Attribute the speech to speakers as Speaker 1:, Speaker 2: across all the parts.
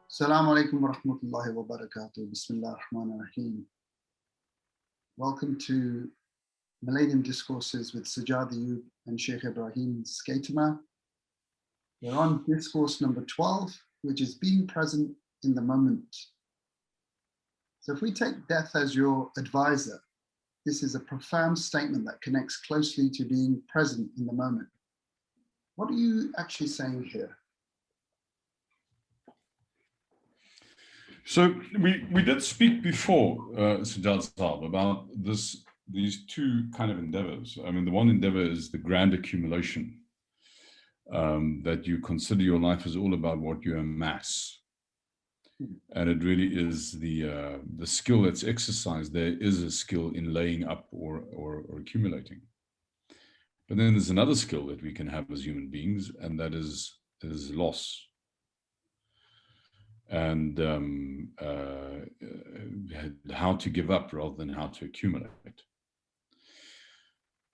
Speaker 1: Assalamu alaikum wa rahmatullahi wa barakatuh. Bismillah ar-Rahman ar-Rahim. Welcome to Millennium Discourses with Sajjad Ayub and Shaykh Ebrahim Schuitma. We're on discourse number 12, which is being present in the moment. So if we take death as your advisor, this is a profound statement that connects closely to being present in the moment. What are you actually saying here?
Speaker 2: So we did speak before, Sajjad Ayub, about these two kind of endeavors. I mean, the one endeavor is the grand accumulation, that you consider your life as all about what you amass. And it really is the skill that's exercised. There is a skill in laying up or accumulating. But then there's another skill that we can have as human beings, and that is loss. And how to give up rather than how to accumulate.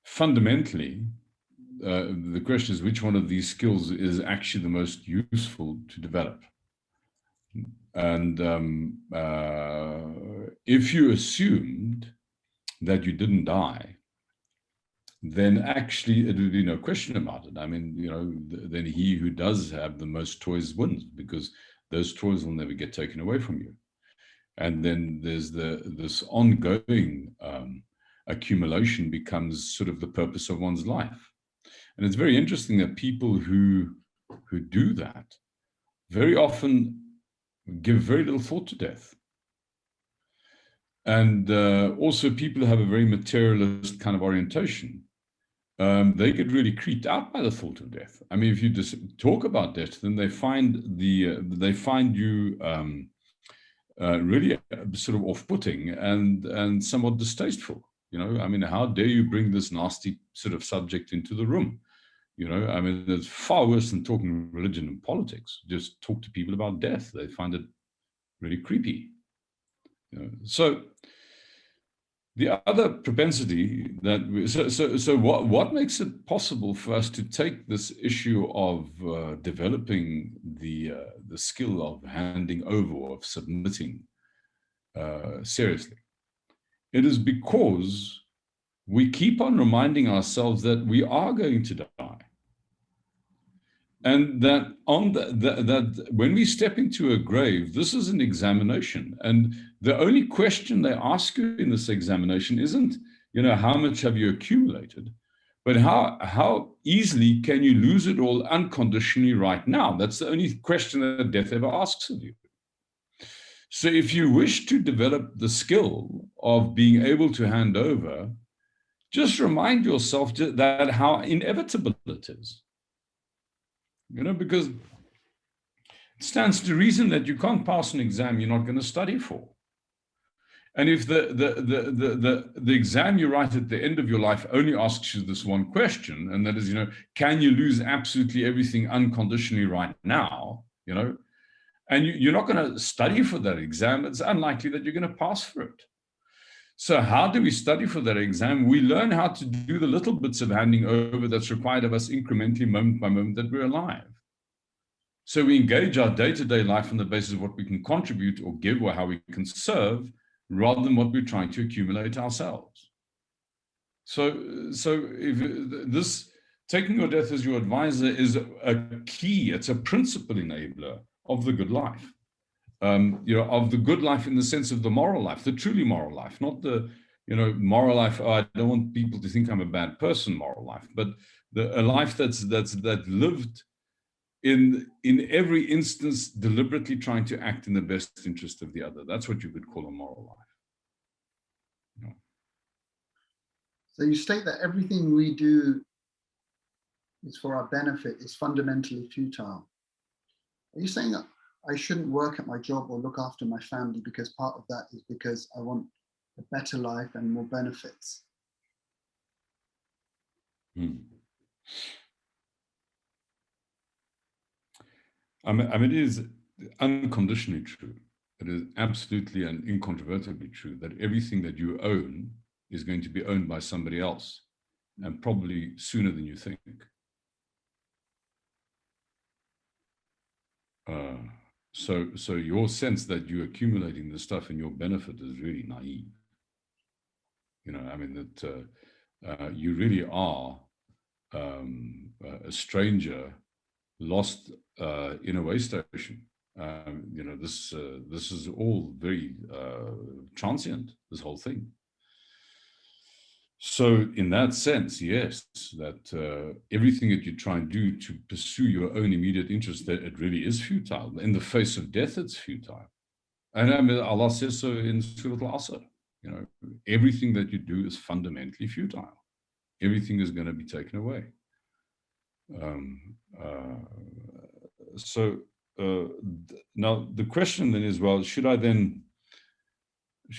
Speaker 2: Fundamentally, the question is which one of these skills is actually the most useful to develop. And if you assumed that you didn't die, then actually it would be no question about it. I mean, then he who does have the most toys wins, because those toys will never get taken away from you. And then there's this ongoing accumulation becomes sort of the purpose of one's life. And it's very interesting that people who do that very often give very little thought to death. And also people who have a very materialist kind of orientation, they get really creeped out by the thought of death. I mean, if you just talk about death, then they find you really sort of off-putting and somewhat distasteful. I mean, how dare you bring this nasty sort of subject into the room? I mean, it's far worse than talking religion and politics. Just talk to people about death. They find it really creepy. So the other propensity that what makes it possible for us to take this issue of developing the skill of handing over or of submitting seriously? It is because we keep on reminding ourselves that we are going to die, and that that when we step into a grave, this is an examination, and the only question they ask you in this examination isn't, how much have you accumulated, but how easily can you lose it all unconditionally right now? That's the only question that death ever asks of you. So if you wish to develop the skill of being able to hand over, just remind yourself that how inevitable it is. Because it stands to reason that you can't pass an exam you're not going to study for. And if the exam you write at the end of your life only asks you this one question, and that is, can you lose absolutely everything unconditionally right now, and you're not going to study for that exam, it's unlikely that you're going to pass for it. So how do we study for that exam? We learn how to do the little bits of handing over that's required of us incrementally, moment by moment, that we're alive. So we engage our day-to-day life on the basis of what we can contribute or give or how we can serve, rather than what we're trying to accumulate ourselves. So if this taking your death as your advisor is a key, it's a principal enabler of the good life. Of the good life in the sense of the moral life, the truly moral life, not the, moral life, I don't want people to think I'm a bad person moral life, but a life that's lived in every instance, deliberately trying to act in the best interest of the other. That's what you could call a moral life.
Speaker 1: So you state that everything we do is for our benefit, is fundamentally futile. Are you saying that I shouldn't work at my job or look after my family because part of that is because I want a better life and more benefits?
Speaker 2: I mean, it is unconditionally true. It is absolutely and incontrovertibly true that everything that you own is going to be owned by somebody else. and probably sooner than you think. So your sense that you're accumulating this stuff in your benefit is really naive. You know, I mean, that you really are a stranger lost in a way station. You know, this is all very transient, this whole thing. So in that sense, yes, that everything that you try and do to pursue your own immediate interest, that it really is futile. In the face of death, it's futile. And I mean, Allah says so in Surah Al-Asr. You know, everything that you do is fundamentally futile. Everything is going to be taken away. Now the question then is, well, should I then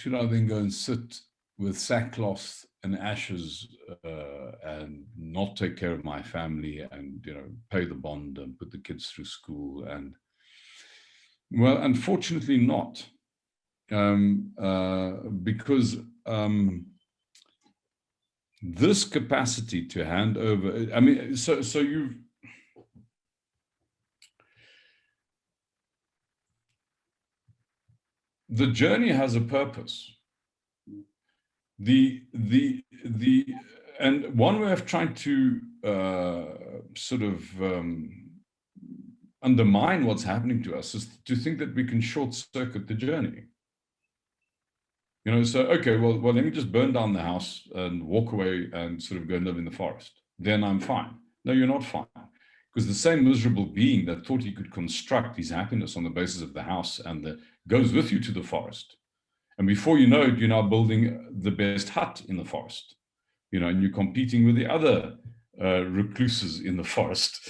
Speaker 2: go and sit with sackcloth and ashes and not take care of my family and, you know, pay the bond and put the kids through school? And well, unfortunately not, because this capacity to hand over, I mean, so you've, the journey has a purpose. And one way of trying to sort of undermine what's happening to us is to think that we can short circuit the journey. You know, so, okay, well, let me just burn down the house and walk away and sort of go and live in the forest. Then I'm fine. No, you're not fine. Because the same miserable being that thought he could construct his happiness on the basis of the house and goes with you to the forest. And before you know it, you're now building the best hut in the forest, you know, and you're competing with the other recluses in the forest.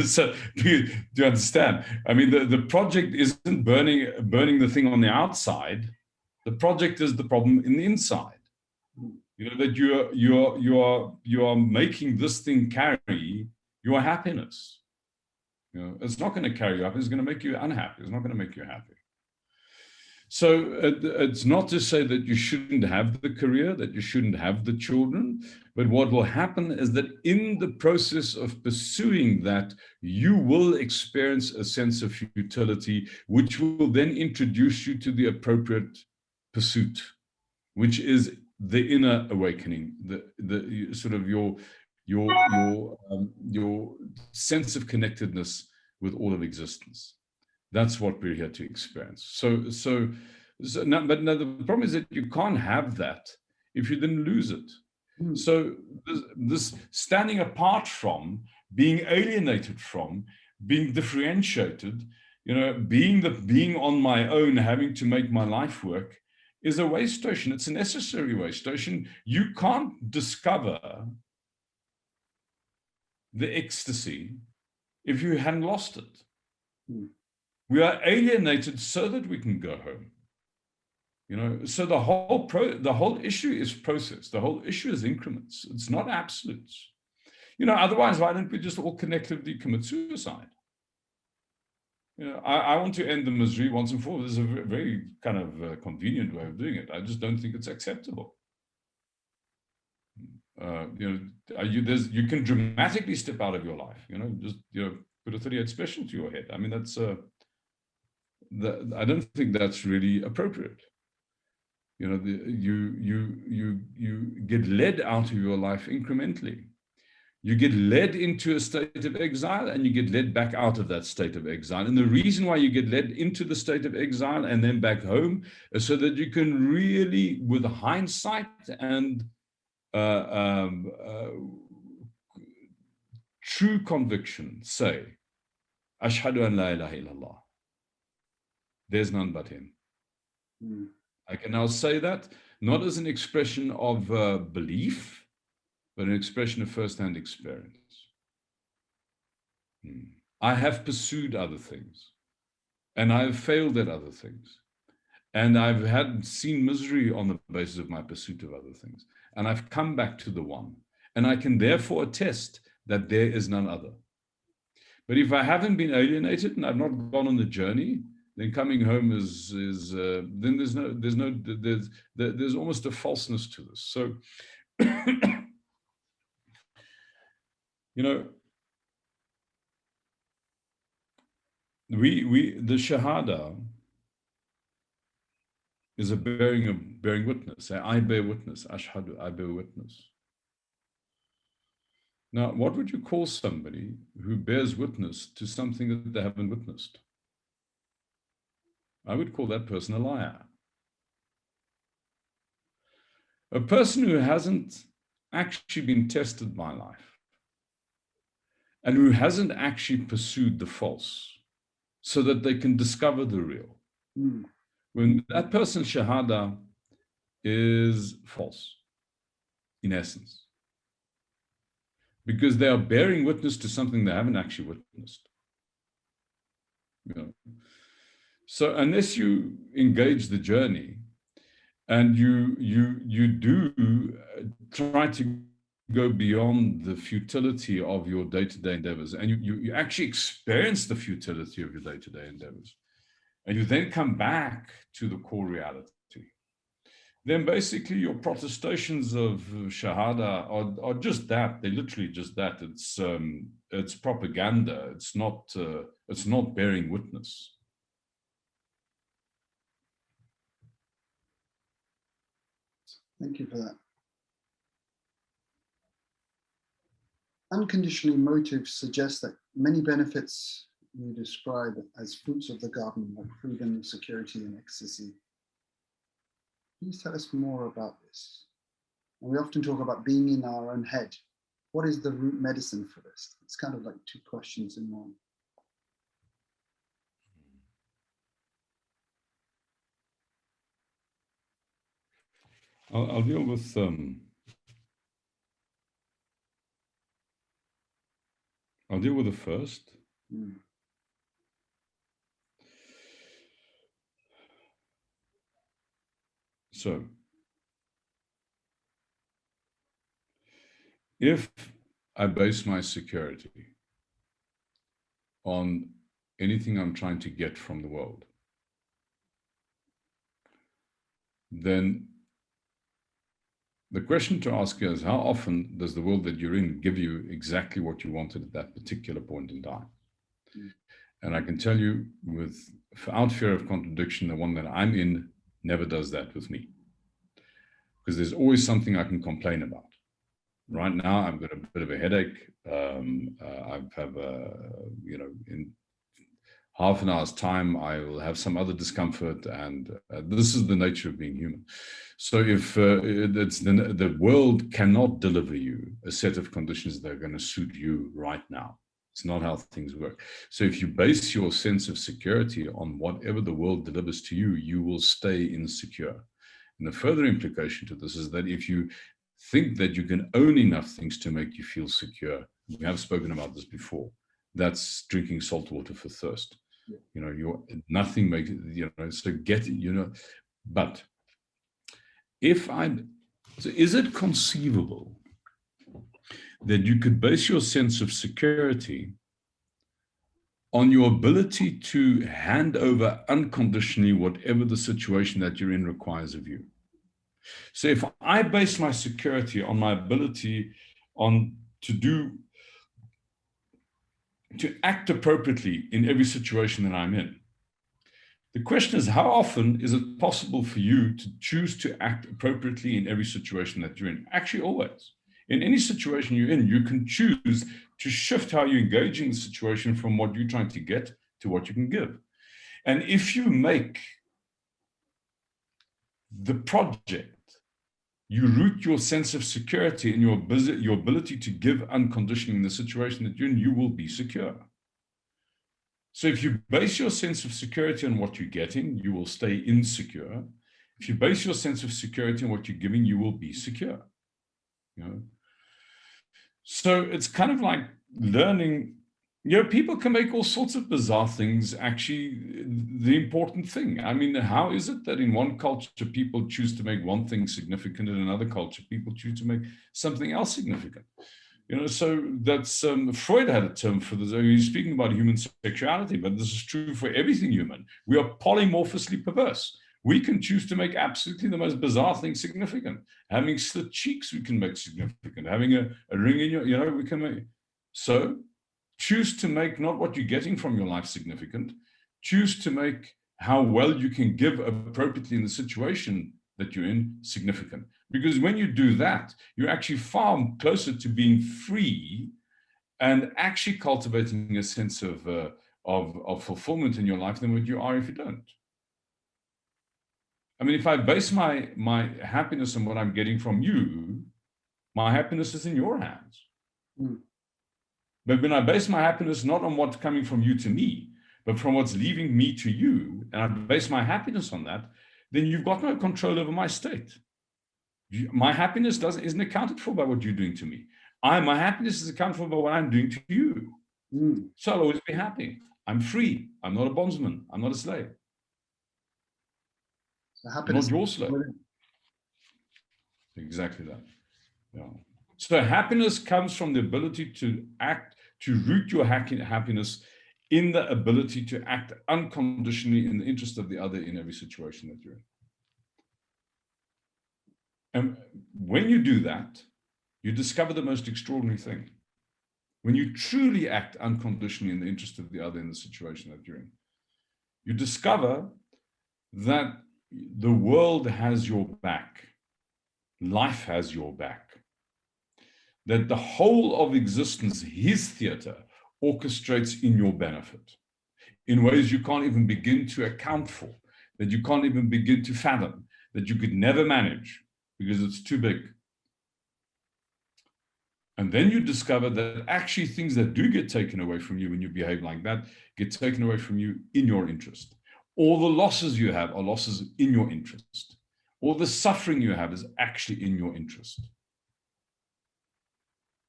Speaker 2: So do you understand? I mean, the project isn't burning the thing on the outside. The project is the problem in the inside. You know, that you are making this thing carry your happiness. You know, it's not going to carry you up. It's going to make you unhappy. It's not going to make you happy. So it's not to say that you shouldn't have the career, that you shouldn't have the children, but what will happen is that in the process of pursuing that, you will experience a sense of futility, which will then introduce you to the appropriate pursuit, which is the inner awakening, the sort of your sense of connectedness with all of existence. That's what we're here to experience. So now, but now the problem is that you can't have that if you then lose it. So this standing apart from, being alienated from, being differentiated, you know, being on my own, having to make my life work, is a way station. It's a necessary way station. You can't discover the ecstasy if you hadn't lost it. We are alienated so that we can go home. You know, so the whole issue is process. The whole issue is increments. It's not absolutes. You know, otherwise, why don't we just all collectively commit suicide? You know, I want to end the misery once and for all. This is a very kind of convenient way of doing it. I just don't think it's acceptable. You know, you can dramatically step out of your life. You know, just, you know, put a 38 special to your head. I mean, that's I don't think that's really appropriate. You know, you get led out of your life incrementally. You get led into a state of exile and you get led back out of that state of exile. And the reason why you get led into the state of exile and then back home is so that you can really, with hindsight and true conviction, say, Ashhadu an la ilaha illallah. There's none but him. I can now say that not as an expression of belief, but an expression of first-hand experience. I have pursued other things, and I have failed at other things, and I've seen misery on the basis of my pursuit of other things, and I've come back to the one, and I can therefore attest that there is none other. But if I haven't been alienated and I've not gone on the journey, then coming home is then there's almost a falseness to this. So You know, the Shahada is a bearing witness. I bear witness. Ashhadu, I bear witness. Now, what would you call somebody who bears witness to something that they haven't witnessed? I would call that person a liar. A person who hasn't actually been tested by life and who hasn't actually pursued the false so that they can discover the real. When that person's shahada is false, in essence, because they are bearing witness to something they haven't actually witnessed. You know? So unless you engage the journey and you do try to go beyond the futility of your day-to-day endeavors, and you actually experience the futility of your day-to-day endeavors, and you then come back to the core reality, then basically your protestations of Shahada are just that. They're literally just that. It's propaganda. It's not bearing witness.
Speaker 1: Thank you for that. Unconditional motives suggest that many benefits you describe as fruits of the garden, like freedom, security, and ecstasy. Please tell us more about this. And we often talk about being in our own head. What is the root medicine for this? It's kind of like two questions in one.
Speaker 2: I'll deal with the first. So, if I base my security on anything I'm trying to get from the world, then the question to ask is, how often does the world that you're in give you exactly what you wanted at that particular point in time? And I can tell you without fear of contradiction, the one that I'm in never does that with me. Because there's always something I can complain about. Right now, I've got a bit of a headache. I have in half an hour's time, I will have some other discomfort, and this is the nature of being human. So if the world cannot deliver you a set of conditions that are going to suit you right now, it's not how things work. So if you base your sense of security on whatever the world delivers to you, you will stay insecure. And the further implication to this is that if you think that you can own enough things to make you feel secure, we have spoken about this before, that's drinking salt water for thirst. You know, nothing makes, so get, but so is it conceivable that you could base your sense of security on your ability to hand over unconditionally whatever the situation that you're in requires of you? So if I base my security on my ability to act appropriately in every situation that I'm in, the question is, how often is it possible for you to choose to act appropriately in every situation that you're in? Actually, always. In any situation you're in, you can choose to shift how you engage in the situation from what you're trying to get to what you can give. And if you make the project, you root your sense of security in your ability to give unconditionally in the situation that you're in, you will be secure. So if you base your sense of security on what you're getting, you will stay insecure. If you base your sense of security on what you're giving, you will be secure. So it's kind of like learning, people can make all sorts of bizarre things actually the important thing. I mean, how is it that in one culture people choose to make one thing significant, and in another culture people choose to make something else significant? So that's Freud had a term for this. He's speaking about human sexuality, but this is true for everything human. We are polymorphously perverse. We can choose to make absolutely the most bizarre thing significant. Having slit cheeks, we can make significant. Having a ring in we can make. So choose to make not what you're getting from your life significant. Choose to make how well you can give appropriately in the situation that you're in significant. Because when you do that, you're actually far closer to being free and actually cultivating a sense of fulfillment in your life than what you are if you don't. I mean, if I base my happiness on what I'm getting from you, my happiness is in your hands.
Speaker 1: Mm.
Speaker 2: But when I base my happiness not on what's coming from you to me, but from what's leaving me to you, and I base my happiness on that, then you've got no control over my state. My happiness isn't accounted for by what you're doing to me. My happiness is accounted for by what I'm doing to you.
Speaker 1: Mm.
Speaker 2: So I'll always be happy. I'm free. I'm not a bondsman. I'm not a slave.
Speaker 1: So
Speaker 2: I'm
Speaker 1: happiness
Speaker 2: not your slave.
Speaker 1: within.
Speaker 2: Exactly that. Yeah. So happiness comes from the ability to act, to root your happiness in the ability to act unconditionally in the interest of the other in every situation that you're in. And when you do that, you discover the most extraordinary thing. When you truly act unconditionally in the interest of the other in the situation that you're in, you discover that the world has your back. Life has your back. That the whole of existence, his theater, orchestrates in your benefit in ways you can't even begin to account for, that you can't even begin to fathom, that you could never manage because it's too big. And then you discover that actually things that do get taken away from you when you behave like that get taken away from you in your interest. All the losses you have are losses in your interest. All the suffering you have is actually in your interest.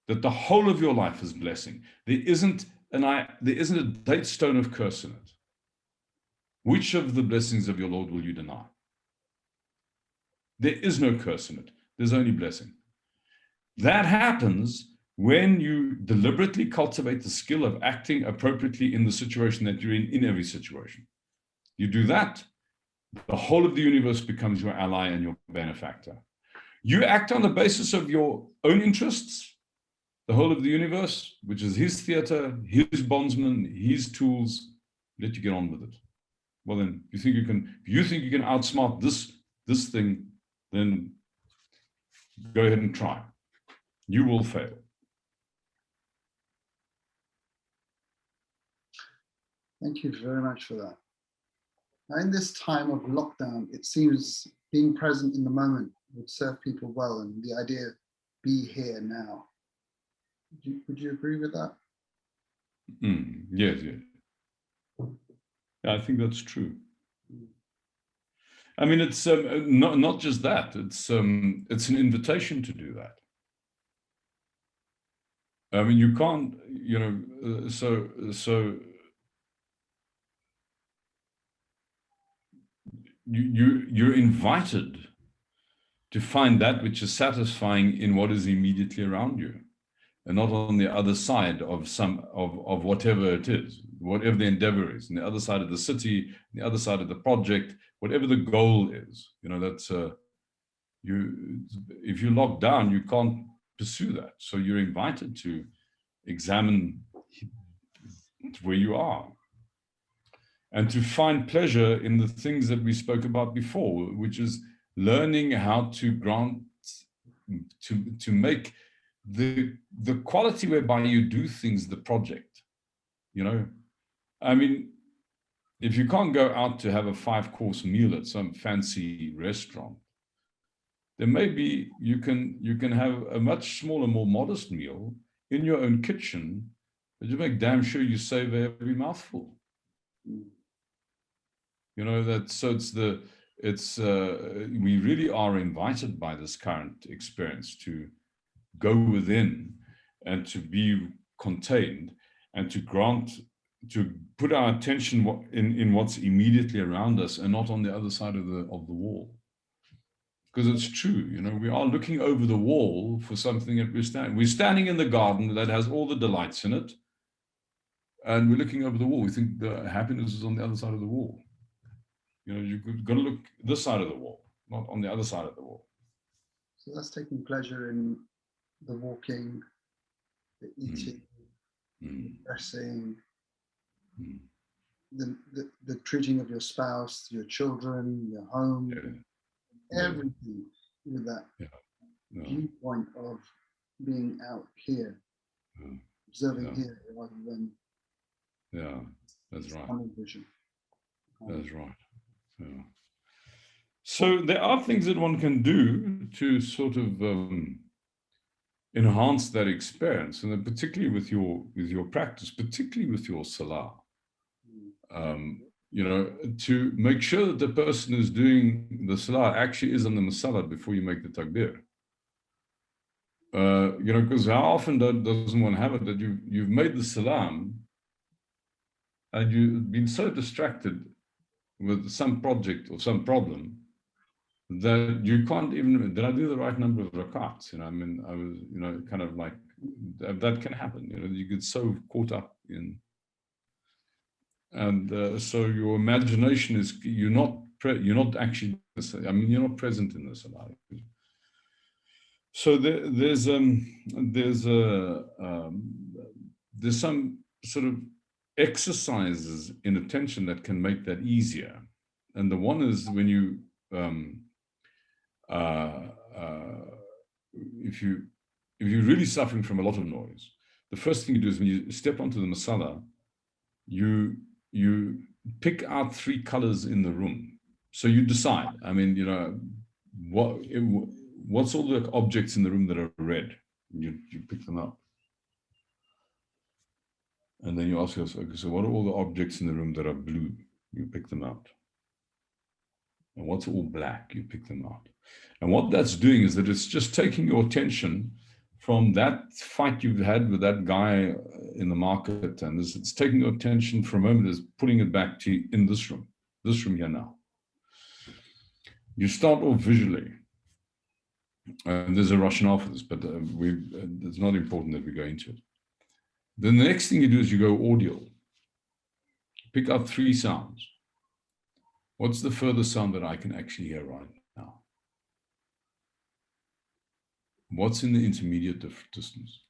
Speaker 2: That the whole of your life is blessing. There isn't a date stone of curse in it. Which of the blessings of your Lord will you deny? There is no curse in it. There's only blessing. That happens when you deliberately cultivate the skill of acting appropriately in the situation that you're in every situation. You do that, the whole of the universe becomes your ally and your benefactor. You act on the basis of your own interests, the whole of the universe, which is his theater, his bondsmen, his tools, let you get on with it. Well, then, if you think you can outsmart this thing, then go ahead and try. You will fail.
Speaker 1: Thank you very much for that. Now, in this time of lockdown, it seems being present in the moment would serve people well, and the idea, be here now. Would you agree with that?
Speaker 2: Yes. I think that's true. I mean, it's not just that. It's an invitation to do that. I mean, you can't, you're invited to find that which is satisfying in what is immediately around you, and not on the other side of of whatever it is, whatever the endeavor is, on the other side of the city, the other side of the project, whatever the goal is. That's if you're locked down, you can't pursue that. So you're invited to examine where you are and to find pleasure in the things that we spoke about before, which is learning how to to make the quality whereby you do things the project. I mean, if you can't go out to have a 5-course meal at some fancy restaurant, then maybe you can have a much smaller, more modest meal in your own kitchen, but you make damn sure you savor every mouthful. We really are invited by this current experience to go within and to be contained and to put our attention in what's immediately around us and not on the other side of the wall. Because it's true, we are looking over the wall for something that we're standing in the garden that has all the delights in it, and we're looking over the wall. We think the happiness is on the other side of the wall. You're going to look this side of the wall, not on the other side of the wall.
Speaker 1: So that's taking pleasure in the walking, the eating, dressing, the treating of your spouse, your children, your home, everything with that viewpoint of being out here, observing here rather than
Speaker 2: that's right.
Speaker 1: vision.
Speaker 2: That's right. Yeah. So there are things that one can do to sort of enhance that experience, and then particularly with your practice, particularly with your salah. You know, to make sure that the person who's doing the salah actually is on the masala before you make the takbir. You know, because how often doesn't one have it that you've made the salam and you've been so distracted with some project or some problem that you can't even, did I do the right number of rakats? You know, I mean, I was, you know, kind of like, that can happen, you know, you get so caught up in, and so your imagination is, you're not actually, I mean, you're not present in the salah. So there's some sort of exercises in attention that can make that easier. And the one is when you, if you're really suffering from a lot of noise, the first thing you do is when you step onto the masala, you pick out 3 colors in the room. So you decide, I mean, you know, what's all the objects in the room that are red? You pick them up. And then you ask yourself, okay, so what are all the objects in the room that are blue? You pick them out. And what's all black? You pick them out. And what that's doing is that it's just taking your attention from that fight you've had with that guy in the market, and it's taking your attention for a moment, is putting it back to in this room here now. You start off visually. And there's a rationale for this, but it's not important that we go into it. Then the next thing you do is you go audio. Pick up 3 sounds. What's the furthest sound that I can actually hear right now? What's in the intermediate distance?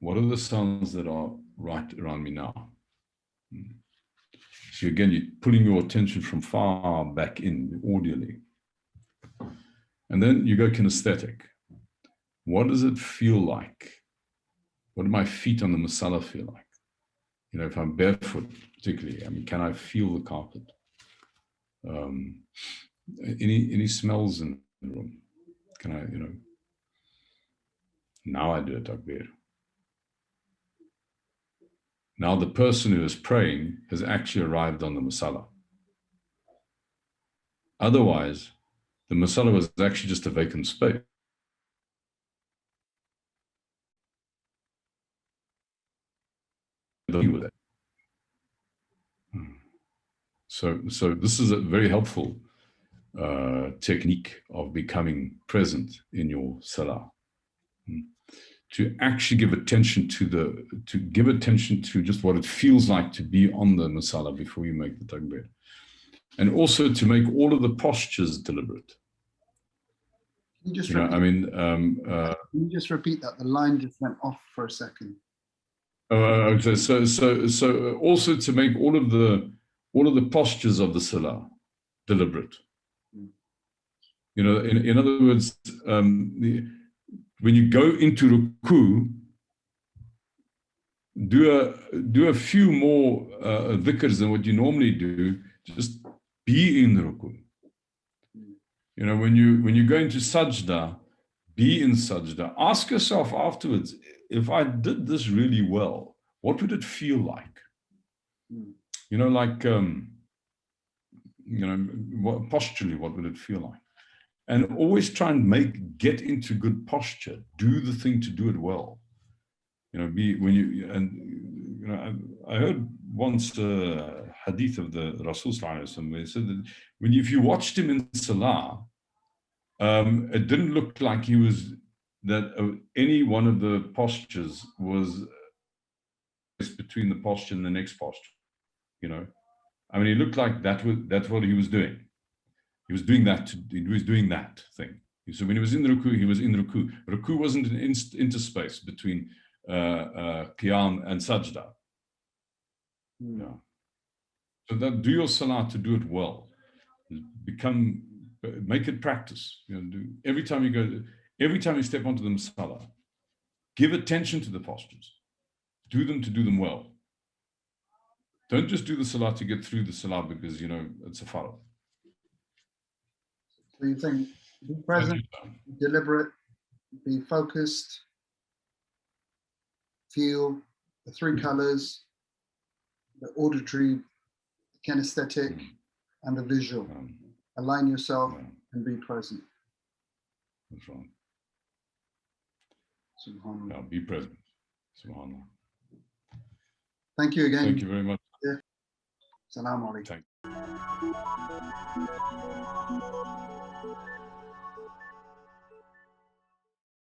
Speaker 2: What are the sounds that are right around me now? So again, you're pulling your attention from far back in, audially. And then you go kinesthetic. What does it feel like? What do my feet on the masala feel like? You know, if I'm barefoot, particularly, I mean, can I feel the carpet? Any smells in the room? Can I, you know? Now I do a takbir. Now the person who is praying has actually arrived on the masala. Otherwise, the masala was actually just a vacant space. With it. So this is a very helpful technique of becoming present in your salah. To actually give attention to just what it feels like to be on the masala before you make the takbir. And also to make all of the postures deliberate.
Speaker 1: Can you just
Speaker 2: repeat? I mean,
Speaker 1: can you just repeat that? The line just went off for a second.
Speaker 2: Okay, so also to make all of the postures of the salah deliberate. You know, in other words, when you go into ruku, do a few more dhikrs than what you normally do. Just be in ruku. You know, when you go into sajda, be in sajda. Ask yourself afterwards, if I did this really well, what would it feel like? You know, like, you know, posturally, what would it feel like? And always try and get into good posture. Do the thing to do it well. You know, you know, I heard once a hadith of the Rasul Sallallahu Alaihi Wasallam, where he said that if you watched him in salah, it didn't look like he was, that any one of the postures was between the posture and the next posture, you know. I mean, he looked like that's what he was doing. He was doing that thing. So when he was in the ruku, he was in the ruku. Ruku wasn't an interspace between qiyam and sajda. Yeah. So that do your salah to do it well. Make it practice. Every time you step onto the salah, give attention to the postures. Do them well. Don't just do the salah to get through the salah because it's a farad.
Speaker 1: So you think be present, be deliberate, be focused, feel the three colors, the auditory, the kinesthetic, and the visual. Align yourself and be present.
Speaker 2: That's right.
Speaker 1: Subhanallah.
Speaker 2: Yeah, be present. Subhanallah.
Speaker 1: Thank you again.
Speaker 2: Thank you very much.
Speaker 1: Assalamu alaikum.
Speaker 2: Thank you.